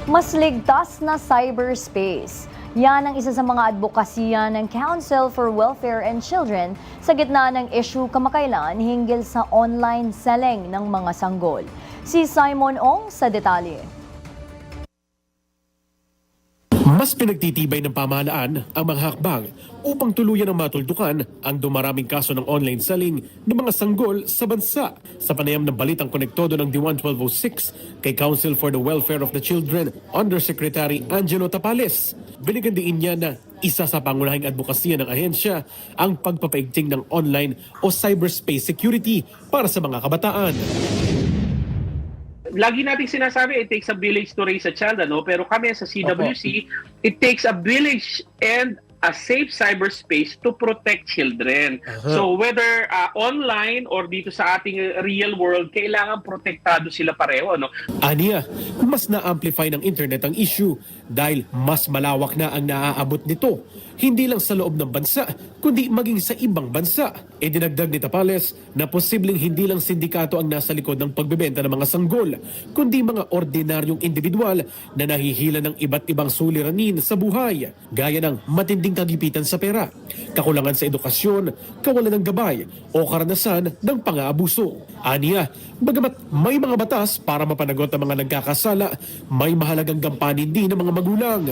Mas ligtas na cyberspace. Yan ang isa sa mga advokasya ng Council for Welfare and Children sa gitna ng issue kamakailan hinggil sa online selling ng mga sanggol. Si Simon Ong sa detalye. Mas pinagtitibay ng pamahalaan ang mga hakbang upang tuluyan ng matuldukan ang dumaraming kaso ng online selling ng mga sanggol sa bansa. Sa panayam ng balitang konektodo ng D1 1206 kay Council for the Welfare of the Children Undersecretary Angelo Tapales, binigyan din niya na isa sa pangunahing advokasya ng ahensya ang pagpapaigting ng online o cyberspace security para sa mga kabataan. Lagi nating sinasabi, it takes a village to raise a child, ano? Pero kami sa CWC, it takes a village and a safe cyberspace to protect children. So whether online or dito sa ating real world, kailangan protektado sila pareho, ano? Aniya, mas na-amplify ng internet ang issue dahil mas malawak na ang naaabot nito. Hindi lang sa loob ng bansa, kundi maging sa ibang bansa. Dinagdag ni Tapales na posibleng hindi lang sindikato ang nasa likod ng pagbebenta ng mga sanggol, kundi mga ordinaryong individual na nahihila ng iba't ibang suliranin sa buhay, gaya ng matinding kagipitan sa pera, kakulangan sa edukasyon, kawalan ng gabay o karanasan ng pang-aabuso. Aniya, bagamat may mga batas para mapanagot ang mga nagkakasala, may mahalagang gampanin din ng mga magulang.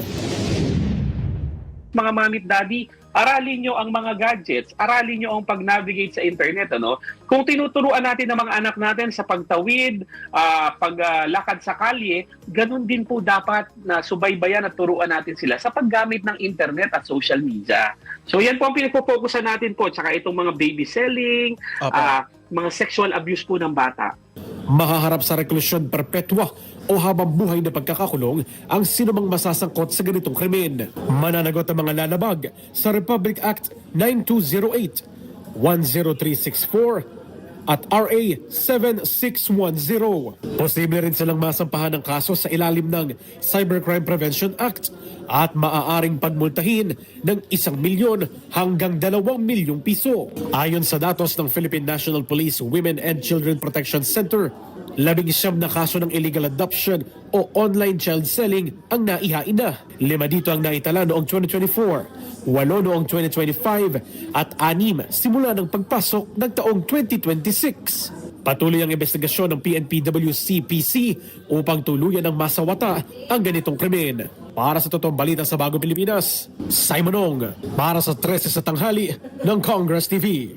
Mga mamit daddy, aralin nyo ang mga gadgets, aralin nyo ang pag-navigate sa internet, ano? Kung tinuturuan natin ng mga anak natin sa pagtawid, paglakad sa kalye, ganun din po dapat na subaybayan at turuan natin sila sa paggamit ng internet at social media. So yan po ang pinag-focusan natin po, tsaka itong mga baby selling, mga sexual abuse po ng bata. Mahaharap sa reklusyon perpetua o habang buhay na pagkakakulong ang sinumang masasangkot sa ganitong krimen. Mananagot ang mga lalabag sa Republic Act 9208, 10364 at RA 7610. Posible rin silang masampahan ng kaso sa ilalim ng Cybercrime Prevention Act at maaaring pagmultahin ng 1 milyon hanggang 2 milyong piso. Ayon sa datos ng Philippine National Police Women and Children Protection Center, 19 na kaso ng illegal adoption o online child selling ang naihain na. 5 dito ang naitala noong 2024, 8 noong 2025 at 6 simula ng pagpasok ng taong 2026. Patuloy ang investigasyon ng PNP-WCPC upang tuluyan ng masawata ang ganitong krimen. Para sa totoong balita sa Bagong Pilipinas, Simon Ong, para sa 13 sa tanghali ng Congress TV.